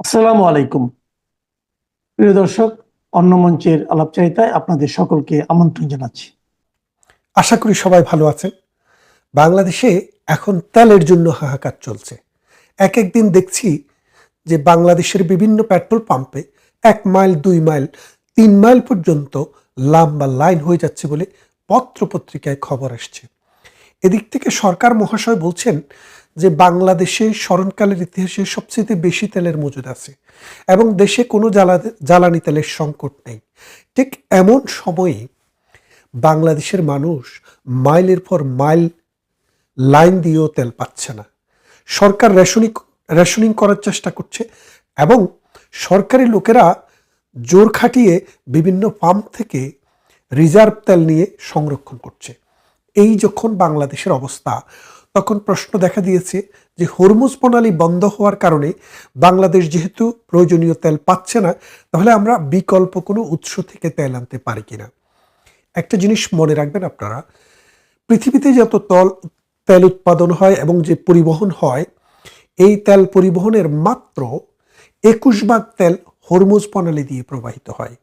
আসসালামু আলাইকুম প্রিয় দর্শক, অন্য মঞ্চের আলাপচারিতায় আপনাদের সকলকে আমন্ত্রণ জানাচ্ছি। আশা করি সবাই ভালো আছেন। বাংলাদেশে এখন তেলের জন্য হাহাকার চলছে। এক দিন দেখছি যে বাংলাদেশের বিভিন্ন পেট্রোল পাম্পে ১ মাইল, ২ মাইল, ৩ মাইল পর্যন্ত লম্বা লাইন হয়ে যাচ্ছে বলে পত্র-পত্রিকায় খবর আসছে। এদিক থেকে সরকার মহাশয় বলছেন যে বাংলাদেশে স্মরণকালের ইতিহাসে সবচেয়ে বেশি তেলের মজুদ আছে এবং দেশে কোনো জ্বালানি তেলের সংকট নেই। ঠিক এমন সময়ে বাংলাদেশের মানুষ মাইলের পর মাইল লাইন দিয়েও তেল পাচ্ছে না। সরকার রেশনিং করার চেষ্টা করছে এবং সরকারি লোকেরা জোর খাটিয়ে বিভিন্ন পাম্প থেকে রিজার্ভ তেল নিয়ে সংরক্ষণ করছে। এই যখন বাংলাদেশের অবস্থা, তখন প্রশ্ন দেখা দিয়েছে যে হরমুজ প্রণালী বন্ধ হওয়ার কারণে বাংলাদেশ যেহেতু প্রয়োজনীয় তেল পাচ্ছে না, তাহলে আমরা বিকল্প কোনো উৎস থেকে তেল আনতে পারি কিনা। একটা জিনিস মনে রাখবেন আপনারা, পৃথিবীতে যত তেল উৎপাদন হয় এবং যে পরিবহন হয়, এই তেল পরিবহনের মাত্র ২১ ভাগ তেল হরমুজ প্রণালী দিয়ে প্রবাহিত হয়,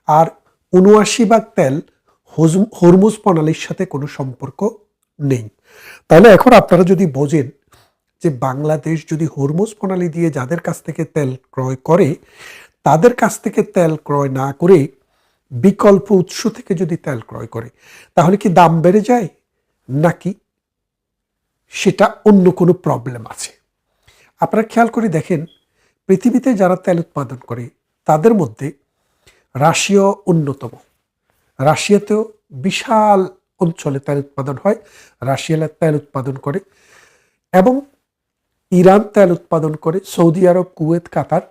আর ৭৯ ভাগ তেল হরমুজ প্রণালীর সাথে কোনো সম্পর্ক নেই। তাহলে এখন আপনারা যদি বোঝেন যে বাংলাদেশ যদি হরমুজ প্রণালী দিয়ে যাদের কাছ থেকে তেল ক্রয় করে, তাদের কাছ থেকে তেল ক্রয় না করে বিকল্প উৎস থেকে যদি তেল ক্রয় করে, তাহলে কি দাম বেড়ে যায়, নাকি সেটা অন্য কোনো প্রবলেম আছে? আপনারা খেয়াল করে দেখেন, পৃথিবীতে যারা তেল উৎপাদন করে তাদের মধ্যে রাশিয়া অন্যতম। রাশিয়াতেও বিশাল অঞ্চলে তেল উৎপাদন হয়, রাশিয়া তেল উৎপাদন করে, এবং ইরান তেল উৎপাদন করে, সৌদি আরব, কুয়েত, কাতার,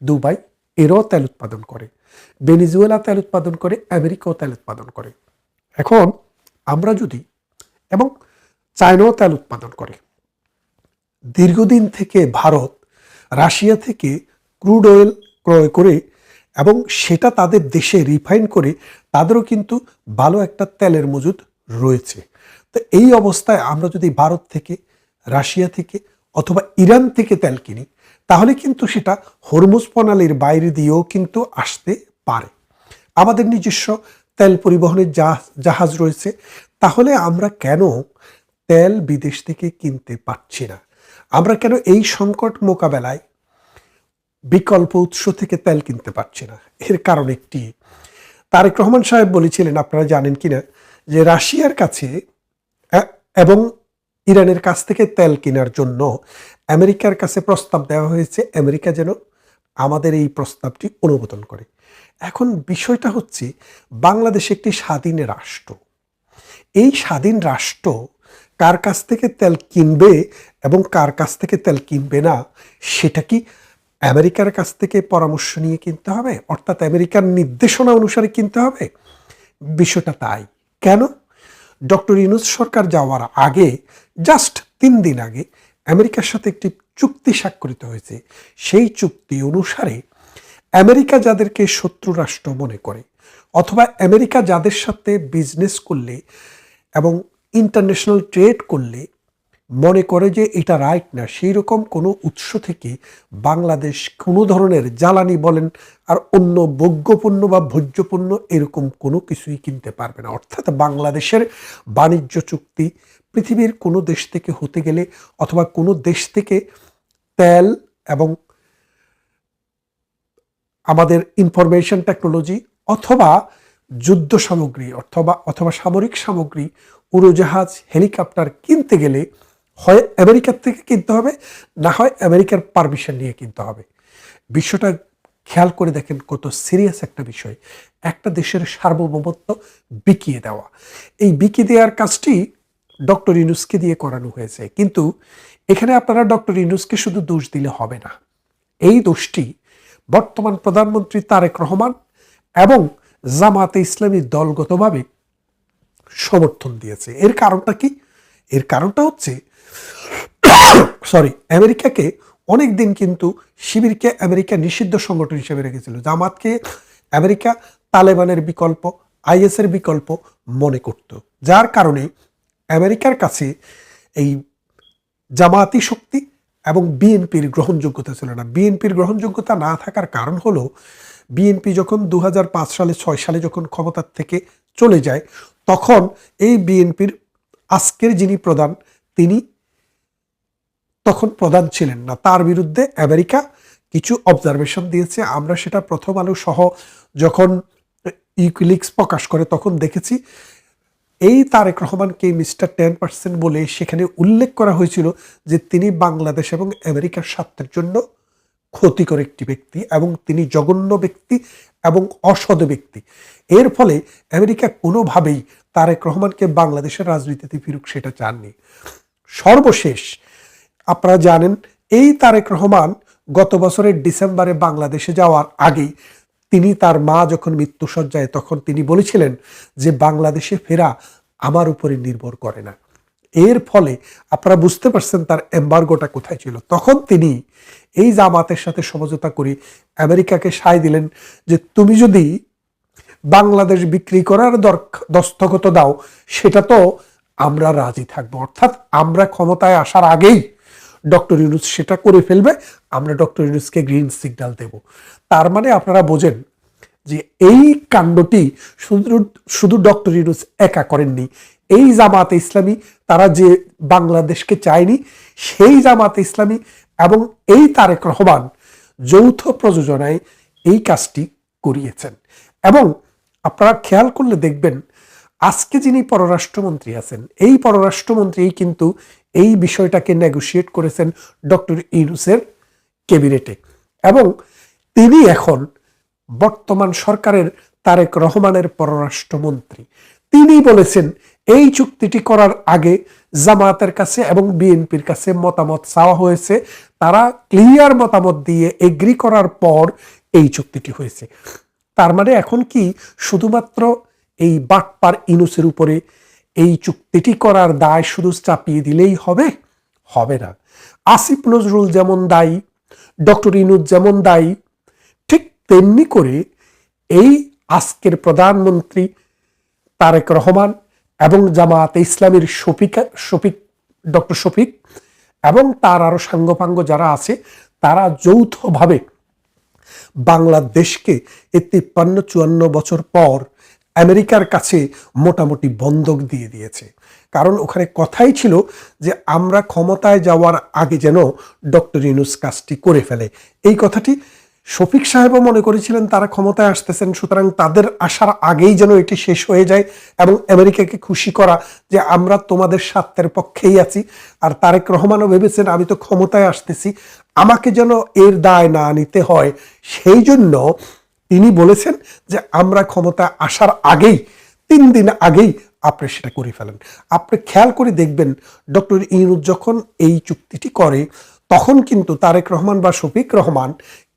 দুবাই এরাও তেল উৎপাদন করে, ভেনেজুয়েলা তেল উৎপাদন করে, আমেরিকাও তেল উৎপাদন করে। এখন আমরা যদি, এবং চায়নাও তেল উৎপাদন করে। দীর্ঘদিন থেকে ভারত রাশিয়া থেকে ক্রুড অয়েল ক্রয় করে এবং সেটা তাদের দেশে রিফাইন করে, তাদেরও কিন্তু ভালো একটা তেলের মজুদ রয়েছে। তো এই অবস্থায় আমরা যদি ভারত থেকে, রাশিয়া থেকে অথবা ইরান থেকে তেল কিনি, তাহলে কিন্তু সেটা হরমুজ প্রণালীর বাইরে দিয়েও কিন্তু আসতে পারে। আমাদের নিজস্ব তেল পরিবহনের জাহাজ রয়েছে। তাহলে আমরা কেন তেল বিদেশ থেকে কিনতে পারছি না? আমরা কেন এই সংকট মোকাবেলায় বিকল্প উৎস থেকে তেল কিনতে পারছি না? এর কারণ একটি, তারেক রহমান সাহেব বলেছিলেন, আপনারা জানেন কিনা, যে রাশিয়ার কাছে এবং ইরানের কাছ থেকে তেল কেনার জন্য আমেরিকার কাছে প্রস্তাব দেওয়া হয়েছে, আমেরিকা যেন আমাদের এই প্রস্তাবটি অনুমোদন করে। এখন বিষয়টা হচ্ছে, বাংলাদেশ একটি স্বাধীন রাষ্ট্র। এই স্বাধীন রাষ্ট্র কার কাছ থেকে তেল কিনবে এবং কার কাছ থেকে তেল কিনবে না, সেটা কি আমেরিকার কাছ থেকে পরামর্শ নিয়ে কিনতে হবে, অর্থাৎ আমেরিকার নির্দেশনা অনুসারে কিনতে হবে? বিষয়টা তাই। কেন? ডক্টর ইউনূস সরকার যাওয়ার আগে, জাস্ট ৩ দিন আগে আমেরিকার সাথে একটি চুক্তি স্বাক্ষরিত হয়েছে। সেই চুক্তি অনুসারে আমেরিকা যাদেরকে শত্রু রাষ্ট্র মনে করে, অথবা আমেরিকা যাদের সাথে বিজনেস করলে এবং ইন্টারন্যাশনাল ট্রেড করলে মনে করে যে এটা রাইট না, সেই রকম কোনো উৎস থেকে বাংলাদেশ কোনো ধরনের জ্বালানি বলেন আর অন্য ভোগ্যপণ্য বা ভোজ্যপণ্য এরকম কোনো কিছুই কিনতে পারবে না। অর্থাৎ বাংলাদেশের বাণিজ্য চুক্তি পৃথিবীর কোনো দেশ থেকে হতে গেলে, অথবা কোনো দেশ থেকে তেল এবং আমাদের ইনফরমেশন টেকনোলজি অথবা যুদ্ধ সামগ্রী অথবা সামরিক সামগ্রী, উড়োজাহাজ, হেলিকপ্টার কিনতে গেলে হয় আমেরিকার থেকে কিনতে হবে, না হয় আমেরিকার পারমিশন নিয়ে কিনতে হবে। বিষয়টা খেয়াল করে দেখেন, কত সিরিয়াস একটা বিষয়। একটা দেশের সার্বভৌমত্ব বিকিয়ে দেওয়া, এই বিকিয়ে দেওয়ার কাজটি ডক্টর ইউনূসকে দিয়ে করানো হয়েছে। কিন্তু এখানে আপনারা ডক্টর ইউনূসকে শুধু দোষ দিলে হবে না, এই দোষটি বর্তমান প্রধানমন্ত্রী তারেক রহমান এবং জামাতে ইসলামী দলগতভাবে সমর্থন দিয়েছে। এর কারণটা কি? এর কারণটা হচ্ছে, আমেরিকাকে অনেক দিন কিন্তু শিবিরকে আমেরিকা নিষিদ্ধ সংগঠন হিসেবে রেখেছিল। জামাতকে আমেরিকা তালেবানের বিকল্প, আইএসের বিকল্প মনে করত, যার কারণে আমেরিকার কাছে এই জামাতি শক্তি এবং বিএনপির গ্রহণযোগ্যতা ছিল না। বিএনপির গ্রহণযোগ্যতা না থাকার কারণ হলো বিএনপি যখন 2005 সালে 6 সালে যখন ক্ষমতার থেকে চলে যায়, তখন এই বিএনপির আজকের যিনি প্রধান তিনি তখন প্রধান ছিলেন না। তার বিরুদ্ধে আমেরিকা কিছু অবজারভেশন দিয়েছে। আমরা সেটা প্রথম আলো সহ যখন উইকিলিক্স প্রকাশ করে তখন দেখেছি এই তারেক রহমানকে মিস্টার 10% বলে সেখানে উল্লেখ করা হয়েছিল যে তিনি বাংলাদেশ এবং আমেরিকার স্বার্থের জন্য ক্ষতিকর একটি ব্যক্তি এবং তিনি জঘন্য ব্যক্তি এবং অসৎ ব্যক্তি। এর ফলে আমেরিকা কোনোভাবেই তারেক রহমানকে বাংলাদেশের রাজনীতিতে ফিরুক সেটা চাননি। সর্বশেষ আপনারা জানেন এই তারেক রহমান গত বছরের ডিসেম্বরে বাংলাদেশে যাওয়ার আগেই তিনি তার মা যখন মৃত্যুসজ্জায় তখন তিনি বলেছিলেন যে বাংলাদেশে ফেরা আমার উপরে নির্ভর করে না। এর ফলে আপনারা বুঝতে পারছেন তার এম্বার্গোটা কোথায় ছিল। তখন তিনি এই জামাতের সাথে সমঝোতা করে আমেরিকাকে সায় দিলেন যে তুমি যদি বাংলাদেশ বিক্রি করার দস্তখত দাও সেটা তো আমরা রাজি থাকবো, অর্থাৎ আমরা ক্ষমতায় আসার আগেই ডক্টর ইউনূস সেটা করে ফেলবে, আমরা ডক্টর ইউনূসকে গ্রিন সিগন্যাল দেব। তার মানে আপনারা বোঝেন যে এই কাণ্ডটি শুধু ডক্টর ইউনূস একা করেননি। এই জামাতে ইসলামী তারা যে বাংলাদেশকে চায়নি, সেই জামাতে ইসলামী এবং এই তারেক রহমান যৌথ প্রযোজনায় এই কাজটি করিয়েছেন। এবং আপনারা খেয়াল করলে দেখবেন আজকে যিনি পররাষ্ট্রমন্ত্রী আছেন এই পররাষ্ট্রমন্ত্রী কিন্তু এই বিষয়টাকে নেগোশিয়েট করেছেন ডক্টর ইউনূসের ক্যাবিনেটে এবং তিনি এখন বর্তমান সরকারের তারেক রহমানের পররাষ্ট্রমন্ত্রী। তিনি বলেছেন এই চুক্তিটি করার আগে জামায়াতের কাছে এবং বিএনপির কাছে মতামত চাওয়া হয়েছে, তারা ক্লিয়ার মতামত দিয়ে এগ্রি করার পর এই চুক্তিটি হয়েছে। তার মানে এখন কি শুধুমাত্র এই বাটপার ইউনূসের উপরে এই চুক্তিটি করার দায় শুধু চাপিয়ে দিলেই হবে? হবে না। আসিফ নজরুল যেমন দায়ী, ডক্টর ইউনূস যেমন দায়ী, ঠিক তেমনি করে এই আজকের প্রধানমন্ত্রী তারেক রহমান এবং জামায়াতে ইসলামীর ডক্টর শফিক এবং তার আরো সাঙ্গপাঙ্গ যারা আছে তারা যৌথভাবে বাংলাদেশকে এই 53-54 বছর পর আমেরিকার কাছে মোটামুটি বন্ধক দিয়ে দিয়েছে। কারণ ওখানে কথাই ছিল যে আমরা ক্ষমতায় যাওয়ার আগে যেন ডক্টর ইউনূস কাজটি করে ফেলে। এই কথাটি শফিক সাহেবও মনে করেছিলেন তারা ক্ষমতায় আসতেছেন, সুতরাং তাদের আসার আগেই যেন এটি শেষ হয়ে যায় এবং আমেরিকাকে খুশি করা যে আমরা তোমাদের স্বার্থের পক্ষেই আছি। আর তারেক রহমানও ভেবেছেন আমি তো ক্ষমতায় আসতেছি, আমাকে যেন এর দায় না নিতে হয়, সেই জন্য তিনি বলেছেন যে আমরা ক্ষমতা আসার আগেই 3 দিন আগেই আপনি সেটা করে ফেলেন। আপনি খেয়াল করে দেখবেন ডক্টর ইউনূস যখন এই চুক্তিটি করে তখন কিন্তু তারেক রহমান বা শফিক রহমান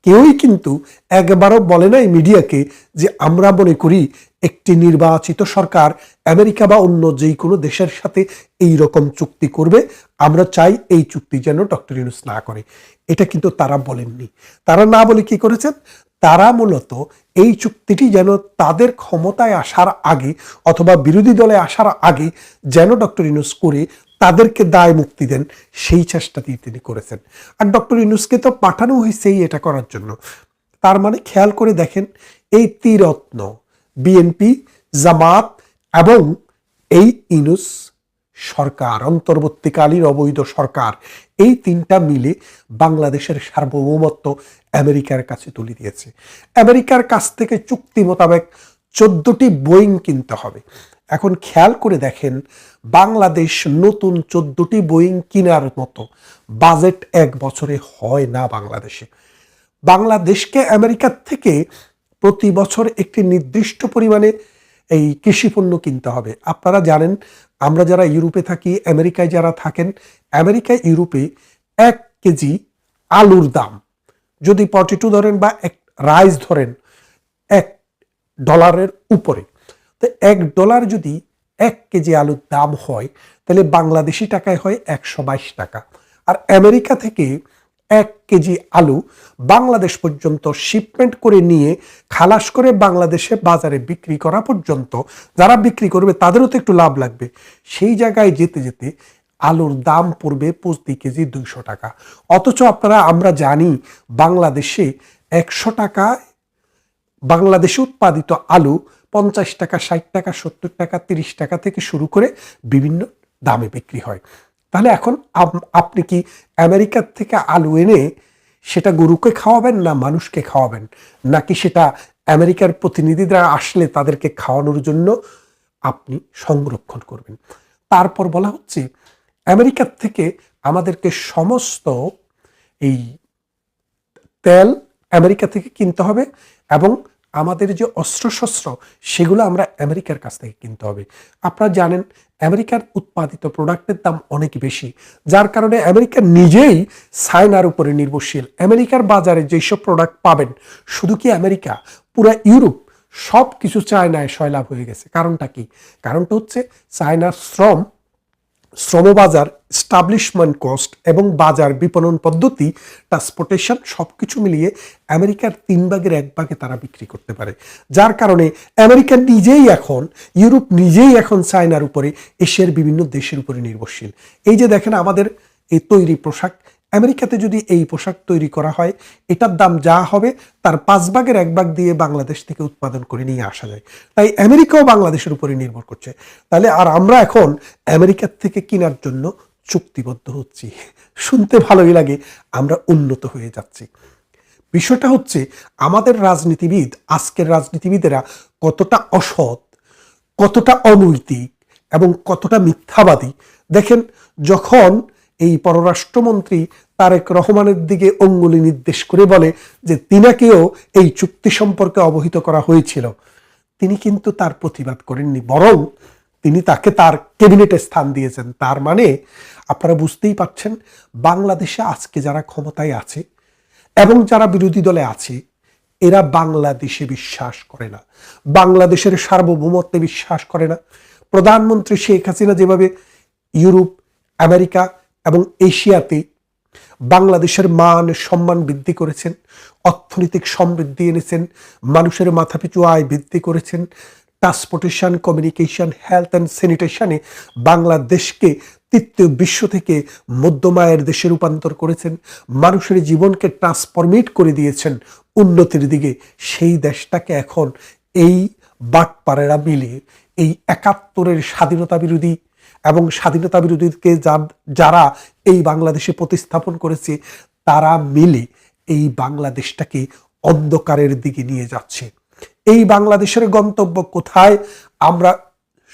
কেউই কিন্তু একবারও বলে নাই মিডিয়াকে যে আমরা মনে করি একটি নির্বাচিত সরকার আমেরিকা বা অন্য যে কোনো দেশের সাথে এই রকম চুক্তি করবে, আমরা চাই এই চুক্তি যেন ডক্টর ইউনূস না করে। এটা কিন্তু তারা বলেননি। তারা না বলে কি করেছেন, তারা মূলত এই চুক্তিটি যেন তাদের ক্ষমতায় আসার আগে অথবা বিরোধী দলে আসার আগে যেন ডক্টর ইউনূস করে তাদেরকে দায় মুক্তি দেন, সেই চেষ্টাটি তিনি করেছেন। আর ডক্টর ইউনূসকে তো পাঠানো হয়েছেই এটা করার জন্য। তার মানে খেয়াল করে দেখেন এই ত্রিরত্ন বিএনপি, জামাত এবং এই ইউনূস সরকার, অন্তর্বর্তীকালীন অবৈধ সরকার, এই তিনটা মিলে বাংলাদেশের সার্বভৌমত্ব আমেরিকার কাছে তুলে দিয়েছে। আমেরিকার কাছ থেকে চুক্তি মোতাবেক 14টি বোয়িং কিনতে হবে। এখন খেয়াল করে দেখেন বাংলাদেশ নতুন 14টি বোয়িং কেনার মতো বাজেট 1 বছরে হয় না বাংলাদেশে। বাংলাদেশকে আমেরিকার থেকে প্রতি বছর একটি নির্দিষ্ট পরিমাণে এই কৃষিপণ্য কিনতে হবে। আপনারা জানেন আমরা যারা ইউরোপে থাকি, আমেরিকায় যারা থাকেন, আমেরিকায় ইউরোপে 1 কেজি আলুর দাম যদি পটেটো ধরেন বা রাইস ধরেন $1 উপরে, তো $1 যদি 1 কেজি আলুর দাম হয় তাহলে বাংলাদেশি টাকায় হয় 122 টাকা। আর আমেরিকা থেকে 1 কেজি আলু বাংলাদেশ পর্যন্ত শিপমেন্ট করে নিয়ে খালাস করে বাংলাদেশে বাজারে বিক্রি করা পর্যন্ত যারা বিক্রি করবে তাদেরও তো একটু লাভ লাগবে। সেই জায়গায় যেতে যেতে আলুর দাম পড়বে প্রতি কেজি 200 টাকা। অথচ আমরা জানি বাংলাদেশে 100 টাকায় বাংলাদেশে উৎপাদিত আলু 50 টাকা, 60 টাকা, 70 টাকা, 30 টাকা থেকে শুরু করে বিভিন্ন দামে বিক্রি হয়। তাহলে এখন আপনি কি আমেরিকার থেকে আলু এনে সেটা গরুকে খাওয়াবেন না মানুষকে খাওয়াবেন, নাকি সেটা আমেরিকার প্রতিনিধিরা আসলে তাদেরকে খাওয়ানোর জন্য আপনি সংরক্ষণ করবেন? তারপর বলা হচ্ছে আমেরিকার থেকে আমাদেরকে সমস্ত এই তেল আমেরিকা থেকে কিনতে হবে এবং আমাদের যে অস্ত্রশস্ত্র সেগুলো আমরা আমেরিকার কাছ থেকে কিনতে হবে। আপনারা জানেন আমেরিকার উৎপাদিত প্রোডাক্টের দাম অনেক বেশি, যার কারণে আমেরিকা নিজেই চায়নার উপরে নির্ভরশীল। আমেরিকার বাজারে যেসব প্রোডাক্ট পাবেন, শুধু কি আমেরিকা, পুরো ইউরোপ সব কিছু চায়নায় সয়লাভ হয়ে গেছে। কারণটা কি? কারণটা হচ্ছে চায়নার শ্রমবাজার, স্টাবলিশমেন্ট কস্ট এবং বাজার বিপণন পদ্ধতি, ট্রান্সপোর্টেশন সবকিছু মিলিয়ে আমেরিকার 3 ভাগের 1 ভাগে তারা বিক্রি করতে পারে। যার কারণে আমেরিকা নিজেই এখন, ইউরোপ নিজেই এখন চায়নার উপরে, এশিয়ার বিভিন্ন দেশের উপরে নির্ভরশীল। এই যে দেখেন আমাদের এই তৈরি পোশাক, আমেরিকাতে যদি এই পোশাক তৈরি করা হয়, এটার দাম যা হবে তার 5 ভাগের 1 ভাগ দিয়ে বাংলাদেশ থেকে উৎপাদন করে নিয়ে আসা যায়। তাই আমেরিকাও বাংলাদেশের উপরে নির্ভর করছে। তাহলে আর আমরা এখন আমেরিকার থেকে কেনার জন্য চুক্তিবদ্ধ হচ্ছি। শুনতে ভালোই লাগে, আমরা উন্নত হয়ে যাচ্ছি। বিষয়টা হচ্ছে আমাদের রাজনীতিবিদ, আজকের রাজনীতিবিদেরা কতটা অসৎ, কতটা অনৈতিক এবং কতটা মিথ্যাবাদী। দেখেন, যখন এই পররাষ্ট্রমন্ত্রী তারেক রহমানের দিকে অঙ্গুলি নির্দেশ করে বলে যে তিনাকেও এই চুক্তি সম্পর্কে অবহিত করা হয়েছিল, তিনি কিন্তু তার প্রতিবাদ করেননি, বরং তিনি তাকে তার ক্যাবিনেটে স্থান দিয়েছেন। তার মানে আপনারা বুঝতেই পারছেন, বাংলাদেশে আজকে যারা ক্ষমতায় আছে এবং যারা বিরোধী দলে আছে, এরা বাংলাদেশে বিশ্বাস করে না, বাংলাদেশের সার্বভৌমত্বে বিশ্বাস করে না। প্রধানমন্ত্রী শেখ হাসিনা যেভাবে ইউরোপ, আমেরিকা এবং এশিয়াতে বাংলাদেশের মান সম্মান বৃদ্ধি করেছেন, অর্থনৈতিক সমৃদ্ধি এনেছেন, মানুষের মাথাপিছু আয় বৃদ্ধি করেছেন, ট্রান্সপোর্টেশন, কমিউনিকেশন, হেলথ অ্যান্ড স্যানিটেশনে বাংলাদেশকে তৃতীয় বিশ্ব থেকে মধ্যম আয়ের দেশে রূপান্তর করেছেন, মানুষের জীবনকে ট্রান্সফরমেট করে দিয়েছেন উন্নতির দিকে। সেই দেশটাকে এখন এই বাটপাড়েরা মিলে, এই 71-এর স্বাধীনতা বিরোধী এবং স্বাধীনতা বিরোধীকে যারা এই বাংলাদেশে প্রতিস্থাপন করেছে, তারা মিলে এই বাংলাদেশটাকে অন্ধকারের দিকে নিয়ে যাচ্ছে। এই বাংলাদেশের গন্তব্য কোথায় আমরা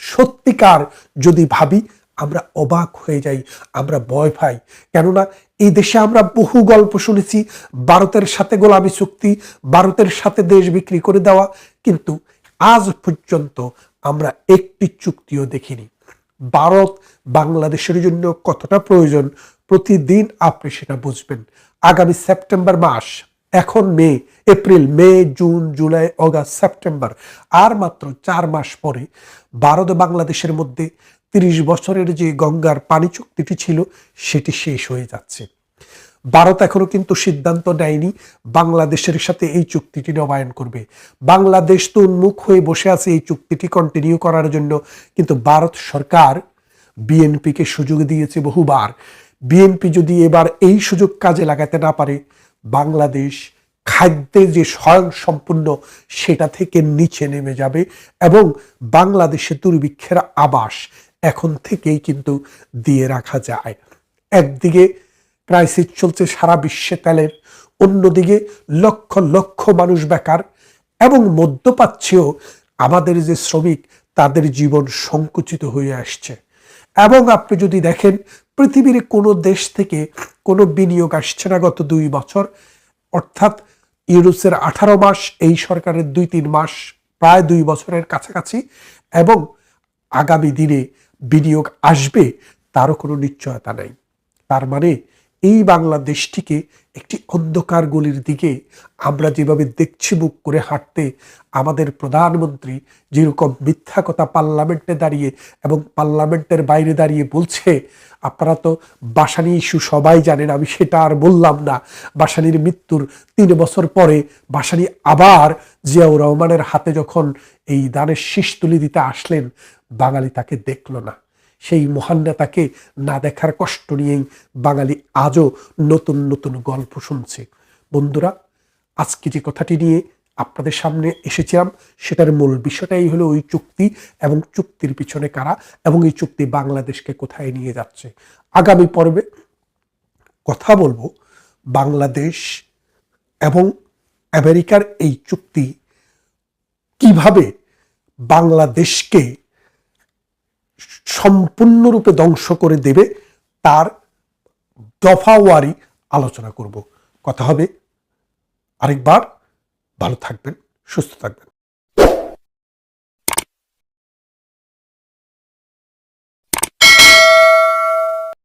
সত্যিকার যদি ভাবি, আমরা অবাক হয়ে যাই, আমরা ভয় পাই। কেননা এই দেশে আমরা বহু গল্প শুনেছি, ভারতের সাথে গোলামি চুক্তি, ভারতের সাথে দেশ বিক্রি করে দেওয়া, কিন্তু আজ পর্যন্ত আমরা একটি চুক্তিও দেখিনি। ভারত বাংলাদেশের জন্য কতটা প্রয়োজন প্রতিদিন আপনি সেটা বুঝবেন। আগামী সেপ্টেম্বর মাস, এখন মে, এপ্রিল, মে, জুন, জুলাই, অগাস্ট, সেপ্টেম্বর, আর মাত্র 4 মাস পরে ভারত বাংলাদেশের মধ্যে 30 বছরের যে গঙ্গার পানি চুক্তিটি ছিল সেটি শেষ হয়ে যাচ্ছে। ভারত এখনো কিন্তু সিদ্ধান্ত নেয়নি বাংলাদেশের সাথে এই চুক্তিটি নবায়ন করবে। বাংলাদেশ তো উন্মুখ হয়ে বসে আছে এই চুক্তিটি কন্টিনিউ করার জন্য, কিন্তু ভারত সরকার বিএনপিকে সুযোগ দিয়েছে বহুবার। বিএনপি যদি এবার এই সুযোগ কাজে লাগাতে না পারে, বাংলাদেশ খাদ্যে যে স্বয়ং সম্পূর্ণ সেটা থেকে নিচে নেমে যাবে এবং বাংলাদেশে দুর্ভিক্ষের আভাস এখন থেকেই কিন্তু দিয়ে রাখা যায়। একদিকে ক্রাইসিস চলছে সারা বিশ্বে তেলের, অন্যদিকে লক্ষ লক্ষ মানুষ বেকার এবং মধ্যপ্রাচ্যেও আমাদের যে শ্রমিক, তাদের জীবন সংকুচিত হয়ে আসছে। এবং আপনি যদি দেখেন, পৃথিবীর কোনো দেশ থেকে কোনো বিনিয়োগ আসছে না গত 2 বছর, অর্থাৎ ইউরোপের 18 মাস, এই সরকারের 2-3 মাস, প্রায় 2 বছরের কাছাকাছি, এবং আগামী দিনে বিনিয়োগ আসবে তারও কোনো নিশ্চয়তা নেই। তার মানে এই বাংলাদেশটিকে একটি অন্ধকার গলির দিকে আমরা যেভাবে দেখছি বুক করে হাঁটতে, আমাদের প্রধানমন্ত্রী যেরকম মিথ্যা কথা পার্লামেন্টে দাঁড়িয়ে এবং পার্লামেন্টের বাইরে দাঁড়িয়ে বলছে, আপনারা তো বাসানি ইস্যু সবাই জানেন, আমি সেটা আর বললাম না। বাসানির মৃত্যুর 3 বছর পরে বাসানি আবার জিয়াউর রহমানের হাতে যখন এই দানের শীষ তুলে দিতে আসলেন, বাঙালি তাকে দেখল না। সেই মহান নেতাকে না দেখার কষ্ট নিয়েই বাঙালি আজও নতুন নতুন গল্প শুনছে। বন্ধুরা, আজকে যে কথাটি নিয়ে আপনাদের সামনে এসেছিলাম সেটার মূল বিষয়টাই হলো ওই চুক্তি এবং চুক্তির পিছনে কারা এবং এই চুক্তি বাংলাদেশকে কোথায় নিয়ে যাচ্ছে। আগামী পর্বে কথা বলবো বাংলাদেশ এবং আমেরিকার এই চুক্তি কিভাবে বাংলাদেশকে সম্পূর্ণরূপে ধ্বংস করে দেবে তার দফাওয়ারি আলোচনা করব। কথা হবে আরেকবার। ভালো থাকবেন, সুস্থ থাকবেন।